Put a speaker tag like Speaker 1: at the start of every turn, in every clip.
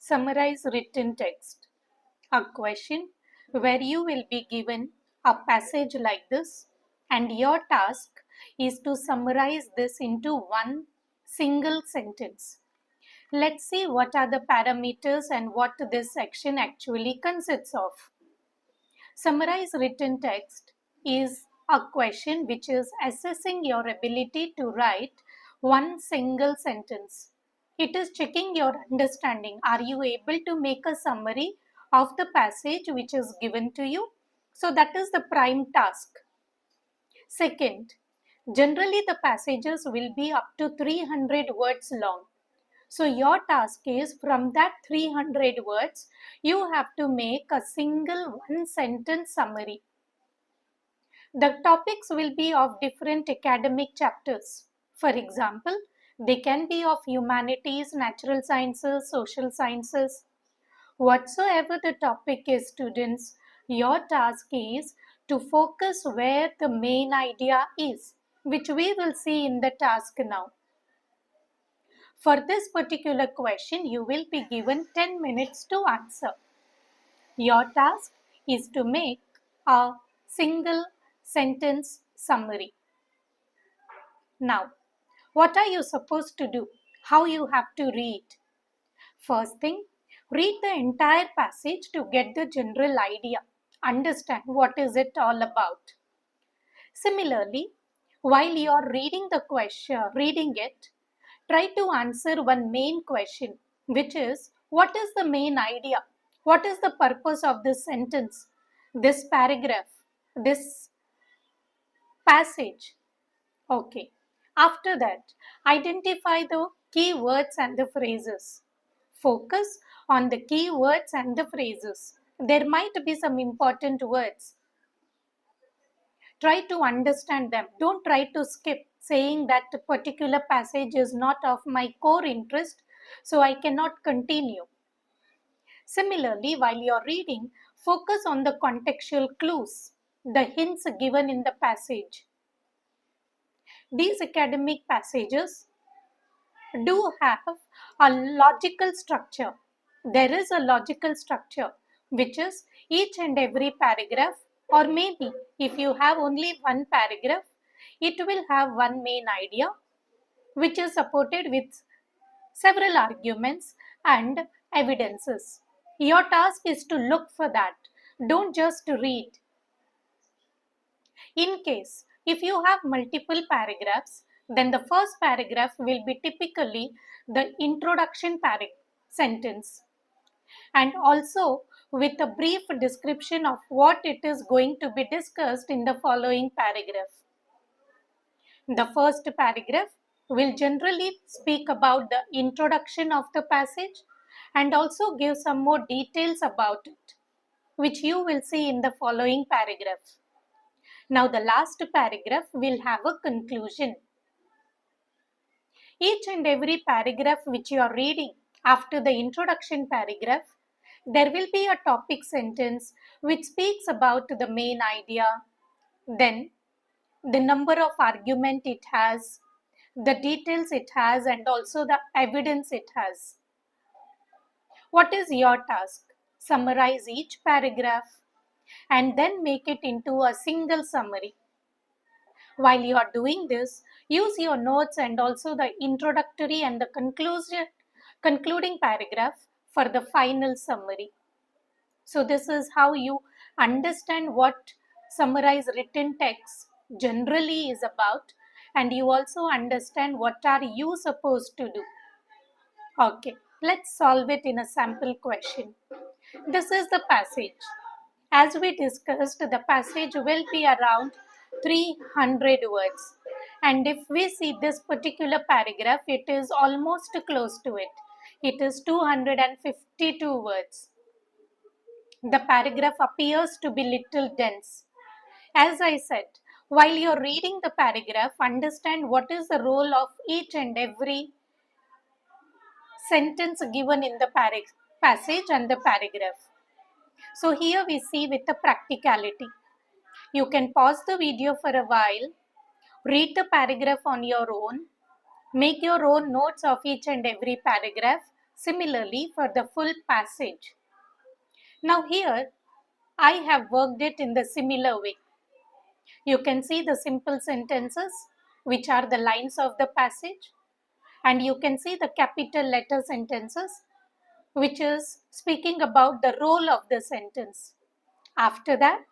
Speaker 1: Summarize written text. A question where you will be given a passage like this, and your task is to summarize this into one single sentence. Let's see what are the parameters and what this section actually consists of. Summarize written text is a question which is assessing your ability to write one single sentence. It is checking your understanding. Are you able to make a summary of the passage which is given to you? So that is the prime task. Second, generally the passages will be up to 300 words long. So your task is from that 300 words, you have to make a single one sentence summary. The topics will be of different academic chapters. For example, they can be of humanities, natural sciences, social sciences. Whatsoever the topic is, students, your task is to focus where the main idea is, which we will see in the task now. For this particular question, you will be given 10 minutes to answer. Your task is to make a single sentence summary. Now, what are you supposed to do? How you have to read? First thing, read the entire passage to get the general idea. Understand what is it all about. Similarly, while you are reading it, try to answer one main question, which is, what is the main idea? What is the purpose of this sentence, this paragraph, this passage? Okay. After that, identify the key words and the phrases. Focus on the key words and the phrases. There might be some important words. Try to understand them. Don't try to skip, saying that a particular passage is not of my core interest, so I cannot continue. Similarly, while you're reading, focus on the contextual clues, the hints given in the passage. These academic passages do have a logical structure. There is a logical structure, which is each and every paragraph, or maybe if you have only one paragraph, it will have one main idea, which is supported with several arguments and evidences. Your task is to look for that. Don't just read. In case, if you have multiple paragraphs, then the first paragraph will be typically the introduction sentence, and also with a brief description of what it is going to be discussed in the following paragraph. The first paragraph will generally speak about the introduction of the passage and also give some more details about it, which you will see in the following paragraph. Now the last paragraph will have a conclusion. Each and every paragraph which you are reading after the introduction paragraph, there will be a topic sentence which speaks about the main idea, then the number of argument it has, the details it has, and also the evidence it has. What is your task? Summarize each paragraph and then make it into a single summary. While you are doing this, use your notes and also the introductory and the concluding paragraph for the final summary. So this is how you understand what summarize written text generally is about, and you also understand what are you supposed to do. Okay, let's solve it in a sample question. This is the passage. As we discussed, the passage will be around 300 words. And if we see this particular paragraph, it is almost close to it. It is 252 words. The paragraph appears to be little dense. As I said, while you're reading the paragraph, understand what is the role of each and every sentence given in the passage and the paragraph. So here we see with the practicality. You can pause the video for a while, read the paragraph on your own, make your own notes of each and every paragraph, Similarly, for the full passage. Now here, I have worked it in the similar way. You can see the simple sentences, which are the lines of the passage, and you can see the capital letter sentences, which is speaking about the role of the sentence. After that,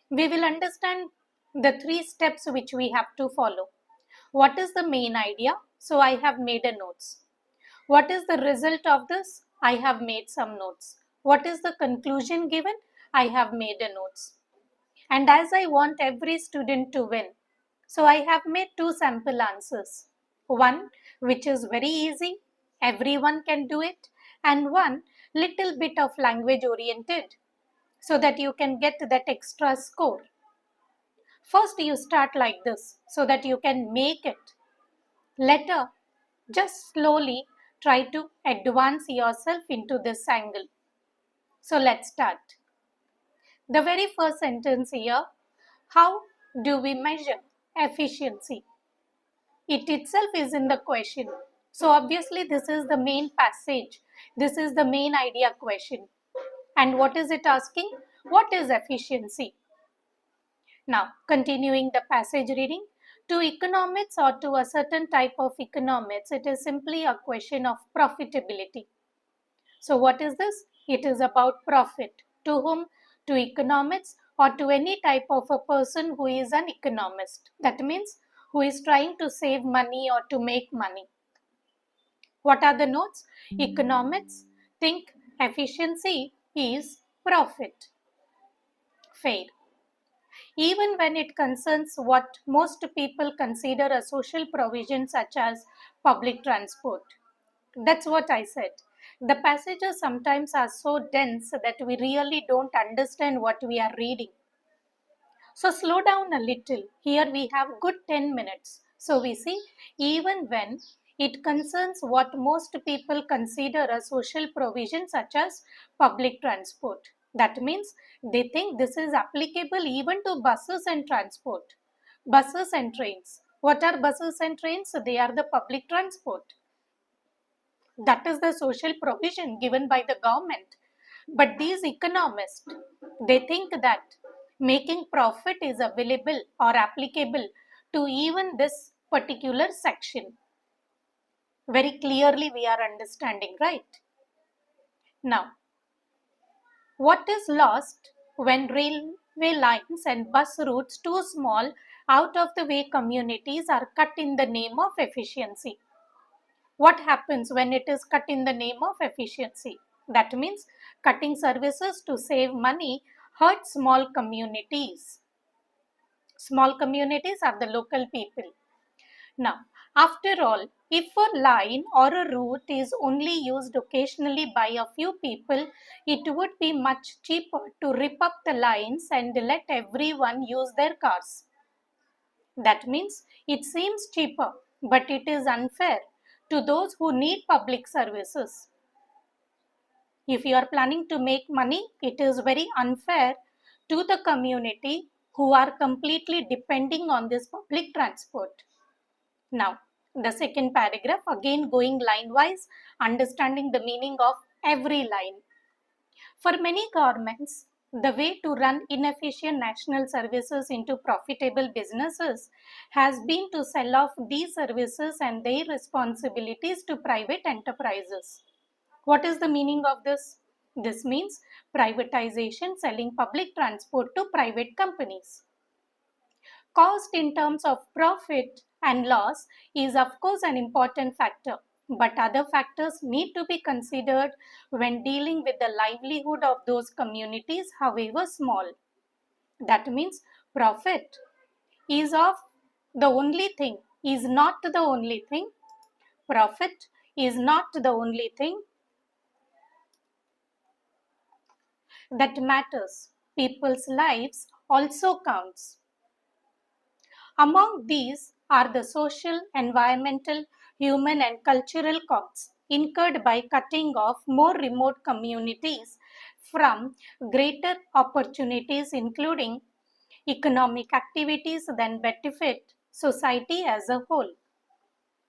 Speaker 1: we will understand the 3 steps which we have to follow. What is the main idea? So I have made a notes. What is the result of this? I have made some notes. What is the conclusion given? I have made a notes. And as I want every student to win, so I have made 2 sample answers. One which is very easy, everyone can do it, and one little bit of language oriented, so that you can get that extra score. First you start like this so that you can make it. Later, just slowly try to advance yourself into this angle. So let's start. The very first sentence here, how do we measure efficiency? It itself is in the question. So obviously this is the main passage. This is the main idea question. And what is it asking? What is efficiency? Now, continuing the passage reading, to economics or to a certain type of economics, it is simply a question of profitability. So what is this? It is about profit. To whom? To economics or to any type of a person who is an economist. That means who is trying to save money or to make money. What are the notes? Economics think efficiency is profit. Fair. Even when it concerns what most people consider a social provision such as public transport. That's what I said. The passages sometimes are so dense that we really don't understand what we are reading. So slow down a little. Here we have good 10 minutes. So we see, even when it concerns what most people consider a social provision such as public transport. That means they think this is applicable even to buses and transport. Buses and trains. What are buses and trains? They are the public transport. That is the social provision given by the government. But these economists, they think that making profit is available or applicable to even this particular section. Very clearly we are understanding, right? Now, what is lost when railway lines and bus routes too small out of the way communities are cut in the name of efficiency? What happens when it is cut in the name of efficiency? That means cutting services to save money hurts small communities. Small communities are the local people. Now, after all, if a line or a route is only used occasionally by a few people, it would be much cheaper to rip up the lines and let everyone use their cars. That means it seems cheaper, but it is unfair to those who need public services. If you are planning to make money, it is very unfair to the community who are completely depending on this public transport. Now, the second paragraph, again going line wise, understanding the meaning of every line. For many governments, the way to run inefficient national services into profitable businesses has been to sell off these services and their responsibilities to private enterprises. What is the meaning of this? This means privatization, selling public transport to private companies. Cost in terms of profit and loss is of course an important factor, but other factors need to be considered when dealing with the livelihood of those communities, however small. That means profit is of the only thing, is not the only thing. Profit is not the only thing that matters. People's lives also counts. Among these are the social, environmental, human and cultural costs incurred by cutting off more remote communities from greater opportunities, including economic activities that benefit society as a whole.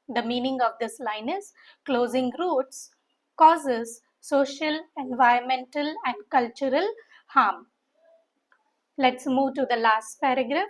Speaker 1: The meaning of this line is closing routes causes social, environmental, and cultural harm. Let's move to the last paragraph.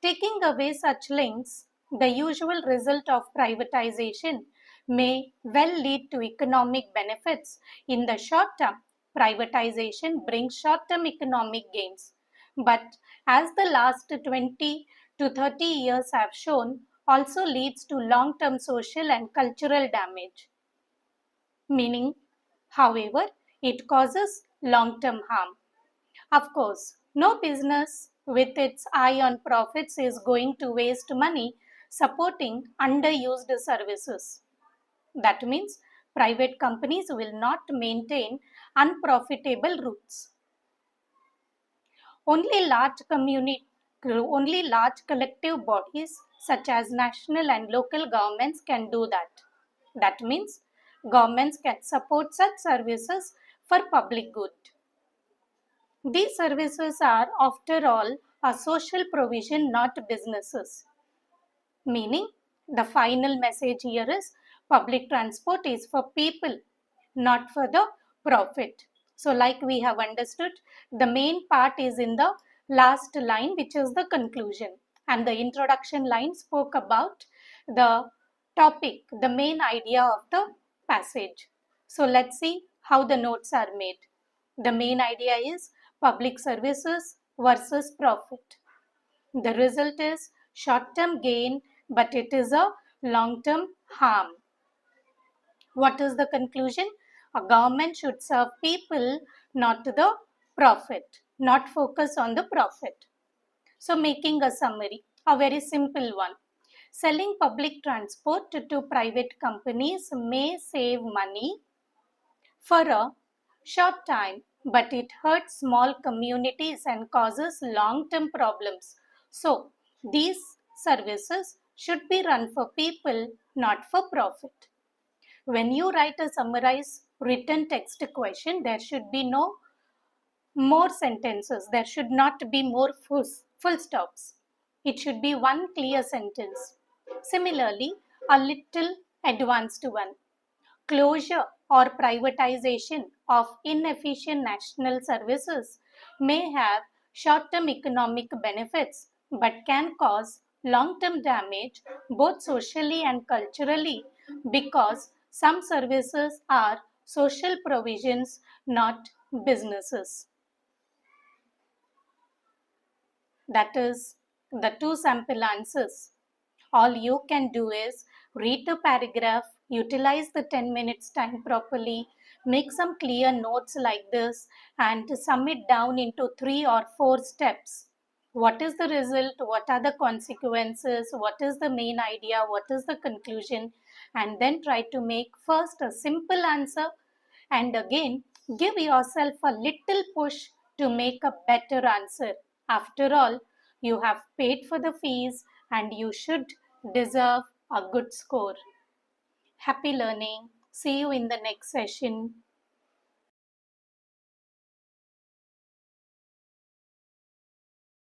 Speaker 1: Taking away such links, the usual result of privatization may well lead to economic benefits in the short term. Privatization brings short term economic gains, but as the last 20 to 30 years have shown, also leads to long term social and cultural damage. Meaning, however, it causes long term harm. Of course, no business with its eye on profits is going to waste money supporting underused services. That means private companies will not maintain unprofitable routes. Only large collective bodies such as national and local governments can do that. That means governments can support such services for public good. These services are, after all, a social provision, not businesses. Meaning, the final message here is public transport is for people, not for the profit. So, like we have understood, the main part is in the last line, which is the conclusion. And the introduction line spoke about the topic, the main idea of the passage. So, let's see how the notes are made. The main idea is public services versus profit. The result is short-term gain, but it is a long-term harm. What is the conclusion? A government should serve people, not the profit, not focus on the profit. So making a summary, a very simple one. Selling public transport to private companies may save money for a short time, but it hurts small communities and causes long-term problems. So, these services should be run for people, not for profit. When you write a summarized written text question, there should be no more sentences. There should not be more full stops. It should be one clear sentence. Similarly, a little advanced one. Closure or privatization of inefficient national services may have short term economic benefits but can cause long term damage both socially and culturally because some services are social provisions, not businesses. That is the two sample answers. All you can do is read the paragraph, utilize the 10 minutes time properly, make some clear notes like this, and sum it down into 3 or 4 steps. What is the result? What are the consequences? What is the main idea? What is the conclusion? And then try to make first a simple answer and again give yourself a little push to make a better answer. After all, you have paid for the fees and you should deserve a good score. Happy learning. See you in the next session.